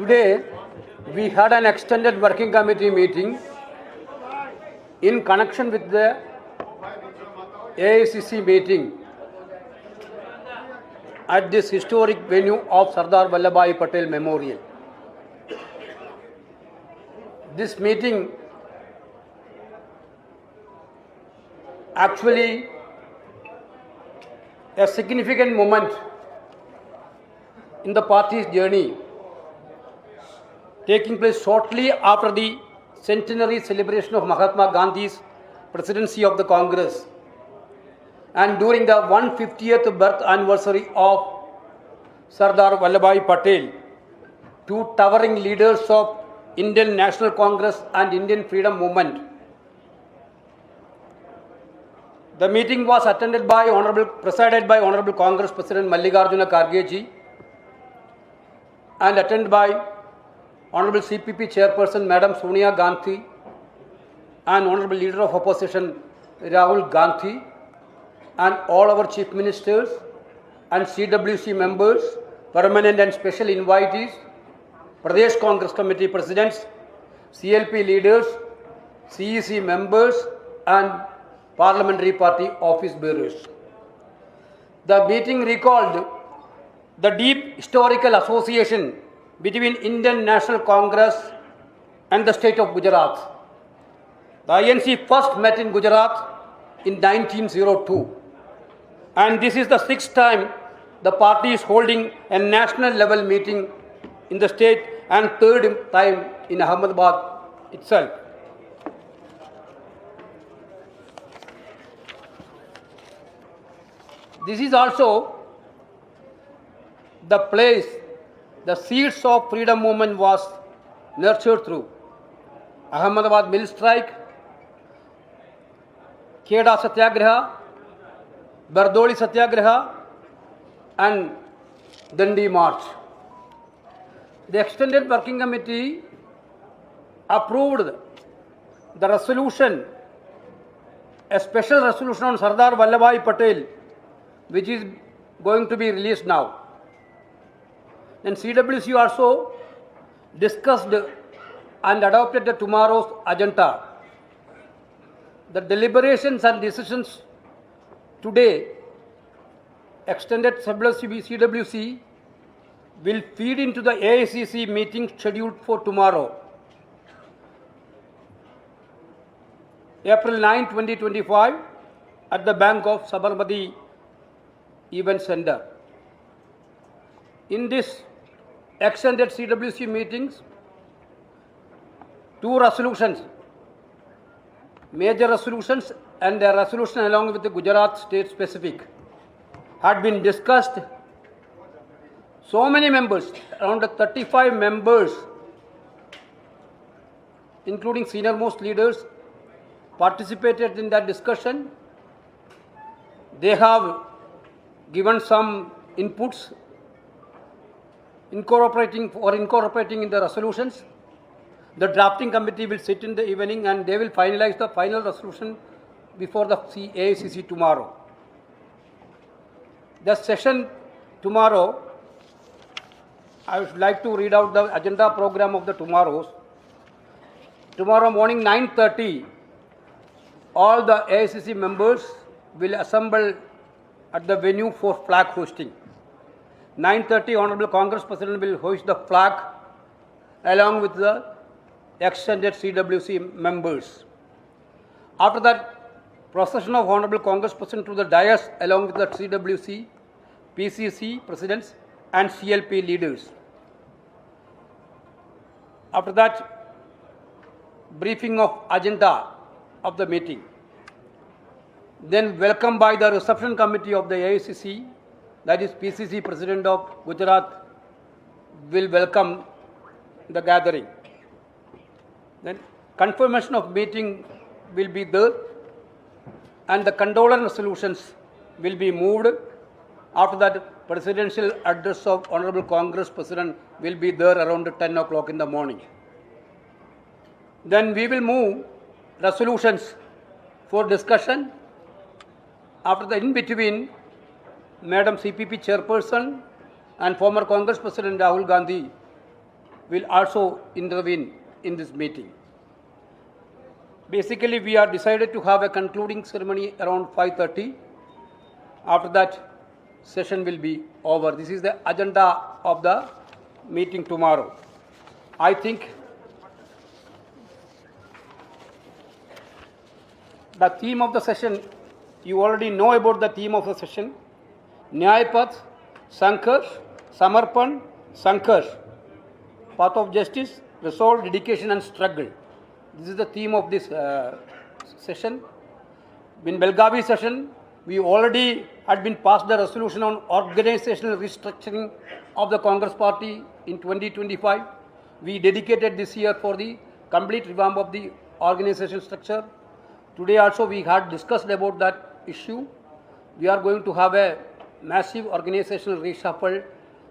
Today, we had an extended working committee meeting in connection with the AICC meeting at this historic venue of Sardar Vallabhbhai Patel Memorial. This meeting actually a significant moment in the party's journey, taking place shortly after the centenary celebration of Mahatma Gandhi's presidency of the Congress and during the 150th birth anniversary of Sardar Vallabhbhai Patel, two towering leaders of Indian National Congress and Indian Freedom Movement. The meeting was presided by Honorable Congress President Mallikarjuna Kharge ji and attended by Honorable CPP Chairperson Madam Sonia Gandhi and Honorable Leader of Opposition Rahul Gandhi and all our Chief Ministers and CWC members, permanent and special invitees, Pradesh Congress Committee Presidents, CLP leaders, CEC members and Parliamentary Party office bearers. The meeting recalled the deep historical association between Indian National Congress and the state of Gujarat. The INC first met in Gujarat in 1902, and this is the sixth time the party is holding a national level meeting in the state and third time in Ahmedabad itself. This is also the place the seeds of freedom movement was nurtured through. Ahmedabad mill strike, Kheda Satyagraha, Bardoli Satyagraha and Dandi March. The extended working committee approved the resolution, a special resolution on Sardar Vallabhbhai Patel, which is going to be released now. And CWC also discussed and adopted the tomorrow's agenda. The deliberations and decisions today, extended CWC will feed into the AICC meeting scheduled for tomorrow, April 9, 2025, at the Bank of Sabarmati Event Center. In this extended CWC meetings, two resolutions, major resolutions and a resolution along with the Gujarat state specific, had been discussed. So many members, around 35 members, including senior most leaders, participated in that discussion. They have given some inputs incorporating in the resolutions. The drafting committee will sit in the evening and they will finalize the final resolution before the AICC tomorrow. The session tomorrow, I would like to read out the agenda program of the tomorrows. Tomorrow morning 9:30, all the AICC members will assemble at the venue for flag hosting. 9:30, Honorable Congress President will hoist the flag along with the extended CWC members. After that, procession of Honorable Congress President to the dais along with the CWC, PCC Presidents and CLP leaders. After that, briefing of agenda of the meeting. Then welcome by the reception committee of the AICC, that is PCC President of Gujarat will welcome the gathering. Then confirmation of meeting will be there and the condolence resolutions will be moved. After that, presidential address of Honorable Congress President will be there around 10 o'clock in the morning. Then we will move resolutions for discussion. After the in between, Madam CPP Chairperson and former Congress President Rahul Gandhi will also intervene in this meeting. Basically, we are decided to have a concluding ceremony around 5:30. After that, session will be over. This is the agenda of the meeting tomorrow. I think the theme of the session, you already know about the theme of the session. Nyay Path, Sankarsh, Samarpan, Sankarsh. Path of justice, resolve, dedication and struggle. This is the theme of this session. In Belgavi session, we already had been passed the resolution on organizational restructuring of the Congress party in 2025. We dedicated this year for the complete revamp of the organizational structure. Today also we had discussed about that issue. We are going to have a massive organizational reshuffle.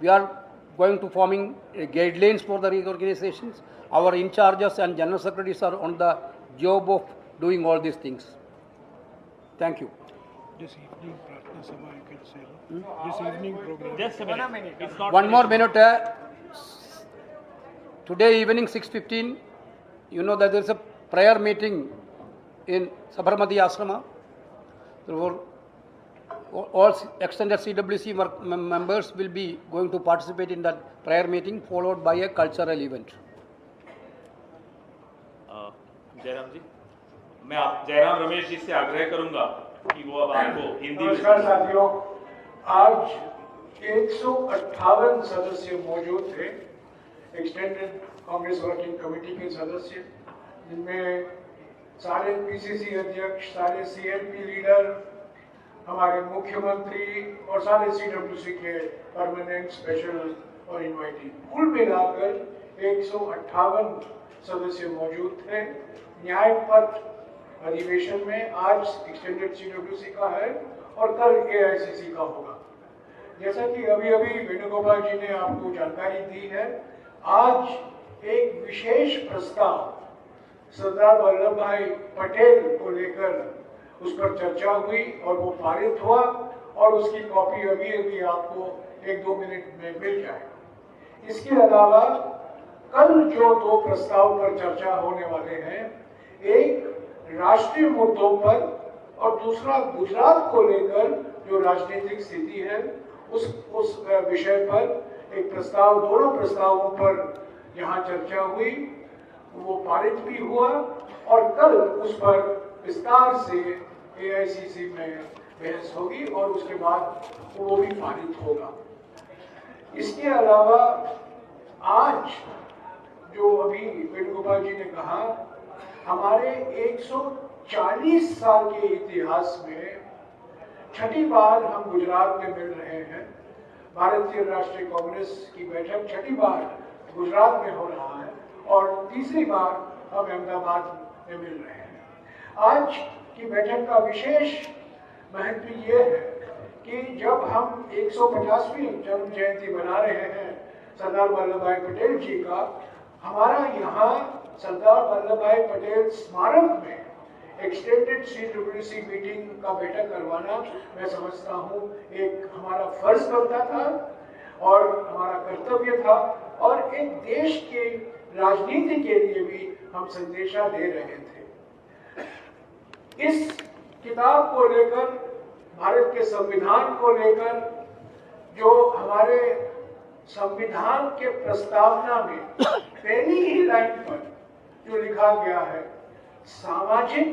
We are going to forming guidelines for the reorganizations. Our in charges and general secretaries are on the job of doing all these things. Thank you. This evening, Pratna Sabha, you can say. This evening program. Just a minute. It's not One more minute. Today evening 6:15, you know that there is a prayer meeting in Sabarmati Ashrama. Therefore, all extended CWC members will be going to participate in that prayer meeting, followed by a cultural event. Jairam जी, मैं आप जयराम रमेश जी से आग्रह करूंगा कि वो अब आपको हिंदी में। नमस्कार साथियों, आज 158 सदस्य मौजूद थे, एक्सटेंडेड कांग्रेस वर्किंग कमेटी के सदस्य, जिनमें सारे पीसीसी अध्यक्ष, सारे सीएलपी लीडर, हमारे मुख्यमंत्री और सारे सीडब्ल्यूसी के परमानेंट, स्पेशल और इनवाइटेड, कुल मिलाकर 158 सदस्य मौजूद थे। न्याय पथ अधिवेशन में आज एक्सटेंडेड सीडब्ल्यूसी का है और कल एआईसीसी का होगा। जैसा कि अभी वेणुगोपाल जी ने आपको जानकारी दी है, आज एक विशेष प्रस्ताव सरदार वल्लभ भाई पटेल को लेकर उस पर चर्चा हुई और वो पारित हुआ और उसकी कॉपी अभी आपको 1-2 मिनट में मिल जाएगा। इसके अलावा कल जो 2 प्रस्ताव पर चर्चा होने वाले हैं, एक राष्ट्रीय मुद्दों पर और दूसरा गुजरात को लेकर जो राजनीतिक स्थिति है उस विषय पर एक प्रस्ताव, दोनों प्रस्तावों पर यहाँ चर्चा हुई, वो पारित भी हुआ और कल उस पर विस्तार से एआईसीसी में बहस होगी और उसके बाद वो भी पारित होगा। इसके अलावा आज जो अभी वेणुगोपाल जी ने कहा, हमारे 140 साल के इतिहास में छठी बार हम गुजरात में मिल रहे हैं। भारतीय राष्ट्रीय कांग्रेस की बैठक छठी बार गुजरात में हो रहा है और तीसरी बार हम अहमदाबाद में मिल रहे हैं। आज की बैठक का विशेष महत्व ये है कि जब हम 150वीं जन्म जयंती मना रहे हैं सरदार वल्लभ भाई पटेल जी का, हमारा यहाँ सरदार वल्लभ भाई पटेल स्मारक में एक्सटेंडेड सीडब्ल्यूसी मीटिंग का बैठक करवाना मैं समझता हूँ एक हमारा फर्ज बनता था और हमारा कर्तव्य था और एक देश के राजनीति के लिए भी हम संदेशा दे रहे थे। इस किताब को लेकर, भारत के संविधान को लेकर, जो हमारे संविधान के प्रस्तावना में पहली ही लाइन पर जो लिखा गया है, सामाजिक,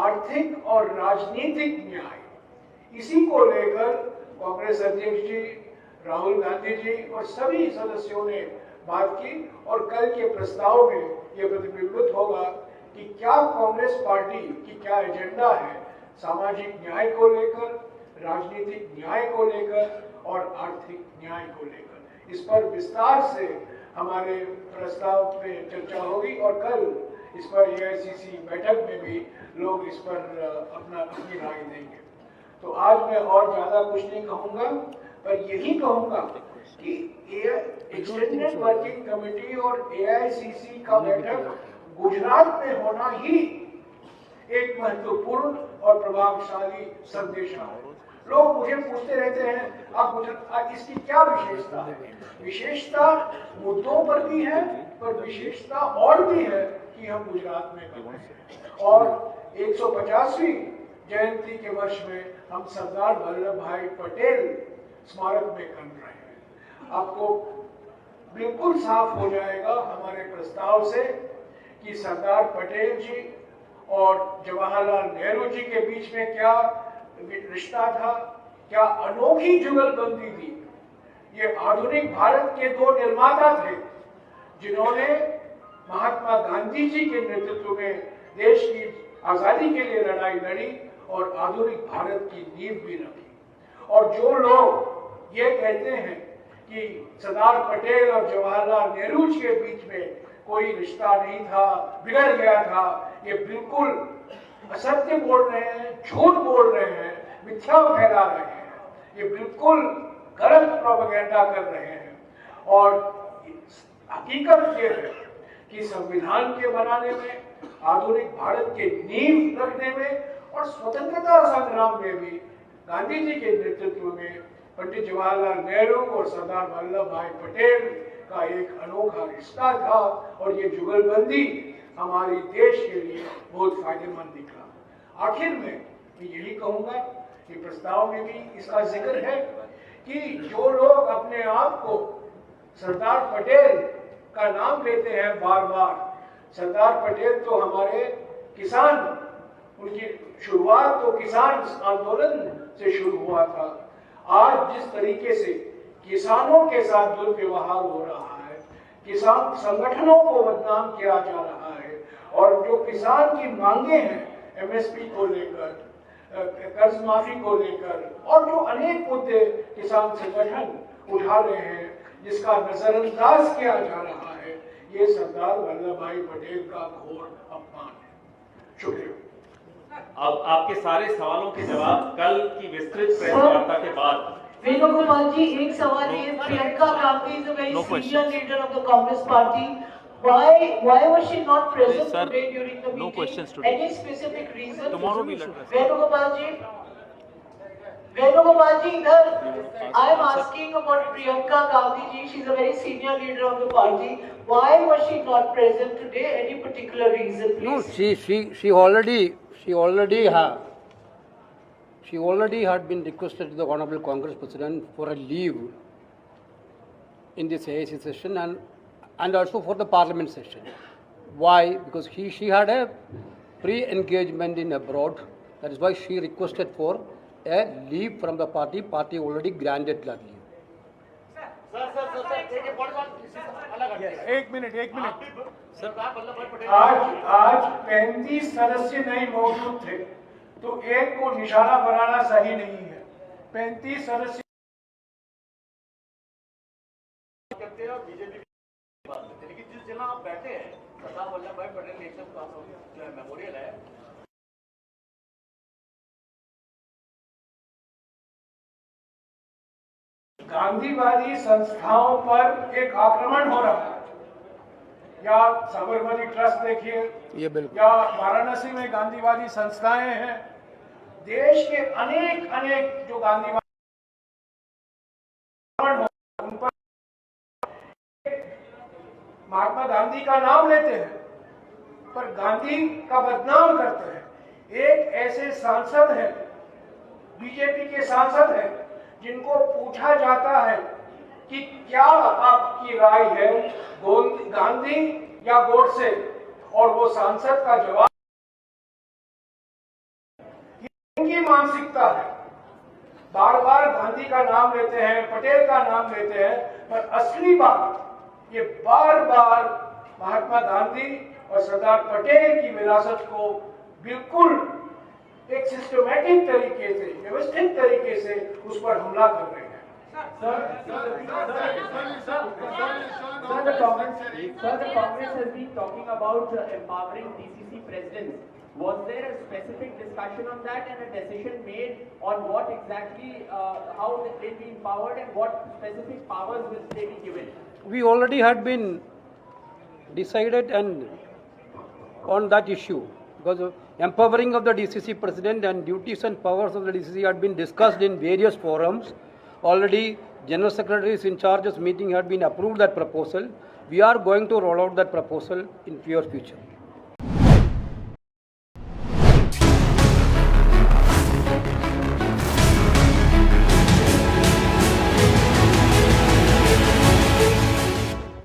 आर्थिक और राजनीतिक न्याय, इसी को लेकर कांग्रेस अध्यक्ष जी, राहुल गांधी जी और सभी सदस्यों ने बात की और कल के प्रस्ताव में यह प्रतिबिंबित होगा कि क्या कांग्रेस पार्टी की क्या एजेंडा है सामाजिक न्याय को लेकर, राजनीतिक न्याय को लेकर और आर्थिक न्याय को लेकर। इस पर विस्तार से हमारे प्रस्ताव पे चर्चा होगी और कल इस पर एआईसीसी बैठक में भी लोग इस पर अपनी राय देंगे। तो आज मैं और ज्यादा कुछ नहीं कहूंगा, पर यही कहूंगा कि एक्सटेंडेड वर्किंग कमेटी और एआईसीसी का बैठक गुजरात में होना ही एक महत्वपूर्ण और प्रभावशाली संदेश है। लोग मुझे पूछते रहते हैं आप इसकी क्या विशेषता है? विशेषता मुद्दों पर भी है, पर विशेषता और भी है कि हम गुजरात में कर रहे हैं और 150वीं जयंती के वर्ष में हम सरदार वल्लभ भाई पटेल स्मारक में कर रहे हैं। आपको बिल्कुल साफ हो जाएगा हमारे प्रस्ताव से कि सरदार पटेल जी और जवाहरलाल नेहरू जी के बीच में क्या रिश्ता था, क्या अनोखी जुगलबंदी थी। ये आधुनिक भारत के दो निर्माता थे जिन्होंने महात्मा गांधी जी के नेतृत्व में देश की आजादी के लिए लड़ाई लड़ी और आधुनिक भारत की नींव भी रखी। और जो लोग ये कहते हैं कि सरदार पटेल और जवाहरलाल नेहरू जी के बीच में कोई रिश्ता नहीं था, बिगड़ गया था, ये बिल्कुल असत्य बोल रहे हैं, झूठ बोल रहे हैं, मिथ्या फैला रहे हैं। ये बिल्कुल गलत प्रोपेगेंडा कर रहे हैं। और हकीकत ये है कि संविधान के बनाने में, आधुनिक भारत के नींव रखने में और स्वतंत्रता संग्राम में भी गांधी जी के नेतृत्व में पंडित जवाहरलाल नेहरू और सरदार वल्लभ भाई पटेल का एक अनोखा रिश्ता था और ये जुगलबंदी हमारे देश के लिए बहुत फायदेमंद निकला। आखिर में मैं यही कहूंगा कि प्रस्ताव में भी इसका जिक्र है कि जो लोग अपने आप को सरदार पटेल का नाम लेते हैं बार बार, सरदार पटेल तो हमारे किसान, उनकी शुरुआत तो किसान आंदोलन से शुरू हुआ था। आज जिस तरीके से किसानों के साथ दुर्व्यवहार हो रहा है, किसान संगठनों को बदनाम किया जा रहा है और जो किसान की मांगे हैं एमएसपी को लेकर, कर्ज माफी को लेकर और जो अनेक मुद्दे किसान संगठन उठा रहे हैं, जिसका नजरअंदाज किया जा रहा है, ये सरदार वल्लभ भाई पटेल का घोर अपमान है। शुक्रिया। अब आपके सारे सवालों के जवाब कल की विस्तृत प्रेस वार्ता के बाद। वेणुगोपाल जी, एक सवाल है, Priyanka Gandhi is a very senior leader of the Congress party. Why was she not present today during the meeting? No questions today. Any specific reason? Tomorrow we'll address. Venugopal ji, इधर I am asking about Priyanka Gandhi ji. She is a very senior leader of the party. Why was she not present today? Any particular reason, please? No, she already had been requested to the Honorable Congress President for a leave in this AIC session and also for the Parliament session. Why? Because she had a pre-engagement in abroad. That is why she requested for a leave from the party. Party already granted that leave. एक minute आज 35 सदस्य नहीं मौजूद थे तो एक को निशाना बनाना सही नहीं है। 35 सदस्य बीजेपी जिस जगह आप बैठे हैं सरदार वल्लभ भाई पटेल नेशनल जो है मेमोरियल है, गांधीवादी संस्थाओं पर एक आक्रमण हो रहा है। या साबरमती ट्रस्ट देखिए, ये बिल्कुल, या वाराणसी में गांधीवादी संस्थाएं हैं। देश के अनेक जो गांधीवादी उन पर महात्मा गांधी का नाम लेते हैं पर गांधी का बदनाम करते हैं। एक ऐसे सांसद हैं, बीजेपी के सांसद हैं, जिनको पूछा जाता है कि क्या आपकी राय है गांधी या गोडसे, और वो सांसद का जवाब, इनकी मानसिकता है। बार बार गांधी का नाम लेते हैं, पटेल का नाम लेते हैं, पर असली बात ये बार बार महात्मा गांधी और सरदार पटेल की विरासत को बिल्कुल एक सिस्टमैटिक तरीके से, व्यवस्थित तरीके से उस पर हमला कर रहे हैं। Sir, the Congress has been talking about empowering DCC presidents. Was there a specific discussion on that and a decision made on what exactly, how they be empowered and what specific powers will they be given? We already had been decided and on that issue Because empowering of the DCC president and duties and powers of the DCC had been discussed in various forums. Already General Secretaries in charge's meeting had been approved that proposal. We are going to roll out that proposal in near future.